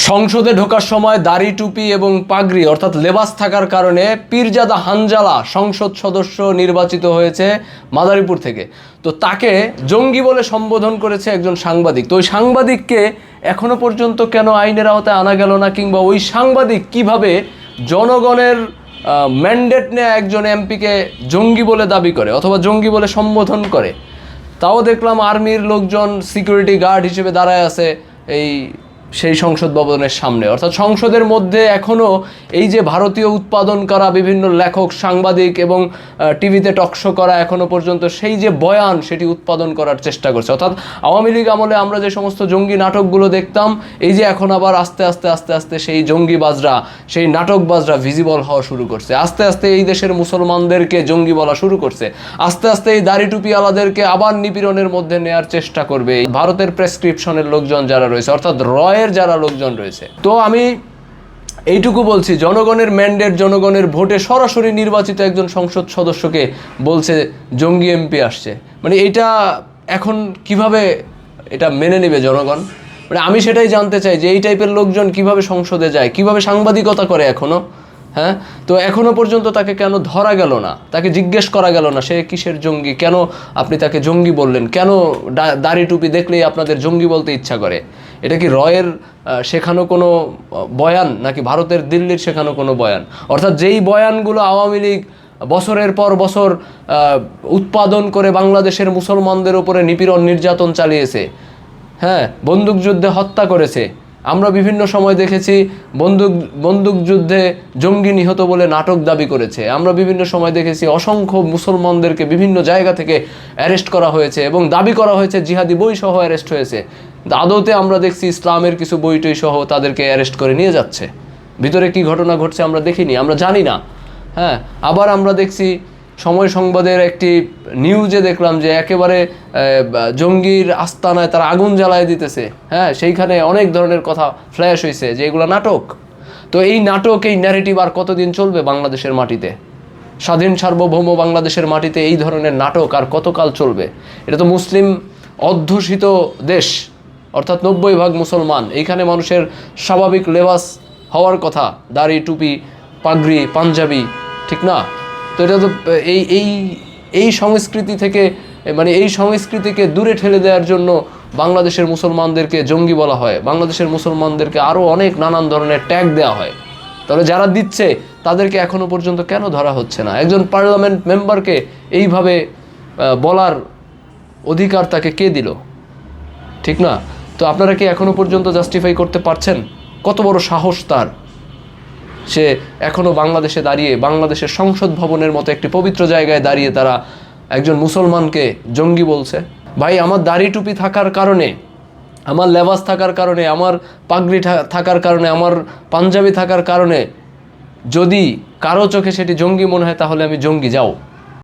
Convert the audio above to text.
সংসদে ঢোকার সময় দাড়ি টুপি এবং পাগড়ি অর্থাৎ লেবাস থাকার কারণে পীরজাদা হানজালা সংসদ সদস্য নির্বাচিত হয়েছে মাদারীপুর থেকে। তো তাকে জঙ্গি বলে সম্বোধন করেছে একজন সাংবাদিক। তো ওই সাংবাদিককে এখনো পর্যন্ত কেন আইনের আওতায় আনা গেল না, কিংবা ওই সাংবাদিক কিভাবে জনগণের ম্যান্ডেট নেয়া একজন এমপিকে জঙ্গি বলে দাবি করে অথবা জঙ্গি বলে সম্বোধন করে। তাও দেখলাম আর্মির লোকজন সিকিউরিটি গার্ড হিসেবে দাঁড়ায় আছে সেই সংসদ ভবনের সামনে। অর্থাৎ সংসদের মধ্যে এখনও এই যে ভারতীয় উৎপাদন করা বিভিন্ন লেখক, সাংবাদিক এবং টিভিতে টকশো করা এখনও পর্যন্ত সেই যে বয়ান সেটি উৎপাদন করার চেষ্টা করছে। অর্থাৎ আওয়ামী লীগ আমলে আমরা যে সমস্ত জঙ্গি নাটকগুলো দেখতাম, এই যে এখন আবার আস্তে আস্তে সেই জঙ্গিবাজরা, সেই নাটকবাজরা ভিজিবল হওয়া শুরু করছে। আস্তে আস্তে এই দেশের মুসলমানদেরকে জঙ্গি বলা শুরু করছে। আস্তে আস্তে এই দাড়ি টুপিওয়ালাদেরকে আবার নিপীড়নের মধ্যে নেয়ার চেষ্টা করবে ভারতের প্রেসক্রিপশনের লোকজন যারা রয়েছে, অর্থাৎ যারা লোকজন রয়েছে। তো আমি এইটুকু বলছি, জনগণের ম্যান্ডেট, জনগণের ভোটে সরাসরি নির্বাচিত একজন সংসদ সদস্যকে বলছে জঙ্গি এমপি আসছে, মানে এটা এখন কিভাবে এটা মেনে নেবে জনগণ? মানে আমি সেটাই জানতে চাই যে এই টাইপের লোকজন কিভাবে সংসদে যায়, কিভাবে সাংবাদিকতা করে এখনো। হ্যাঁ, তো এখনো পর্যন্ত তাকে কেন ধরা গেল না, তাকে জিজ্ঞেস করা গেল না সে কিসের জঙ্গি, কেন আপনি তাকে জঙ্গি বললেন, কেন দাড়ি টুপি দেখলেই আপনাদের জঙ্গি বলতে ইচ্ছা করে? এটা কি রয়ের শেখানো কোনো বয়ান, নাকি ভারতের দিল্লির শেখানো কোনো বয়ান? অর্থাৎ যেই বয়ানগুলো আওয়ামী লীগ বছরের পর বছর উৎপাদন করে বাংলাদেশের মুসলমানদের উপরে নিপীড়ন নির্যাতন চালিয়েছে, হ্যাঁ, বন্দুকযুদ্ধে হত্যা করেছে। আমরা বিভিন্ন সময় দেখেছি বন্দুকযুদ্ধে জঙ্গি নিহত বলে নাটক দাবি করেছে। আমরা বিভিন্ন সময় দেখেছি অসংখ্য মুসলমানদেরকে বিভিন্ন জায়গা থেকে অ্যারেস্ট করা হয়েছে এবং দাবি করা হয়েছে জিহাদি বই সহ অ্যারেস্ট হয়েছে। আদৌতে আমরা দেখছি ইসলামের কিছু বই টই সহ তাদেরকে অ্যারেস্ট করে নিয়ে যাচ্ছে। ভিতরে কি ঘটনা ঘটছে আমরা দেখিনি, আমরা জানি না। হ্যাঁ, আবার আমরা দেখছি সময় সংবাদের একটি নিউজে দেখলাম যে একেবারে জঙ্গির আস্তানায় তারা আগুন জ্বালায় দিতেছে। হ্যাঁ, সেইখানে অনেক ধরনের কথা ফ্ল্যাশ হয়েছে যে এগুলো নাটক। তো এই নাটক, এই ন্যারেটিভ আর কতদিন চলবে বাংলাদেশের মাটিতে? স্বাধীন সার্বভৌম বাংলাদেশের মাটিতে এই ধরনের নাটক আর কতকাল চলবে? এটা তো মুসলিম অধ্যুষিত দেশ, অর্থাৎ 90% মুসলমান। এইখানে মানুষের স্বাভাবিক লেবাস হওয়ার কথা, দাড়ি টুপি পাগড়ি পাঞ্জাবি, ঠিক না? তো এটা তো এই সংস্কৃতি থেকে, মানে এই সংস্কৃতিকে দূরে ঠেলে দেওয়ার জন্য বাংলাদেশের মুসলমানদেরকে জঙ্গি বলা হয়, বাংলাদেশের মুসলমানদেরকে আরও অনেক নানান ধরনের ট্যাগ দেওয়া হয়। তাহলে যারা দিচ্ছে তাদেরকে এখনো পর্যন্ত কেন ধরা হচ্ছে না? একজন পার্লামেন্ট মেম্বারকে এইভাবে বলার অধিকার তাকে কে দিল? ঠিক না? তো আপনারা কি এখনো পর্যন্ত জাস্টিফাই করতে পারছেন কত বড় সাহস তার? সে এখনও বাংলাদেশে দাঁড়িয়ে, বাংলাদেশের সংসদ ভবনের মতো একটি পবিত্র জায়গায় দাঁড়িয়ে তারা একজন মুসলমানকে জঙ্গি বলছে। ভাই, আমার দাড়ি টুপি থাকার কারণে, আমার লেবাস থাকার কারণে, আমার পাগড়ি থাকার কারণে, আমার পাঞ্জাবি থাকার কারণে যদি কারো চোখে সেটি জঙ্গি মনে হয়, তাহলে আমি জঙ্গি, যাও।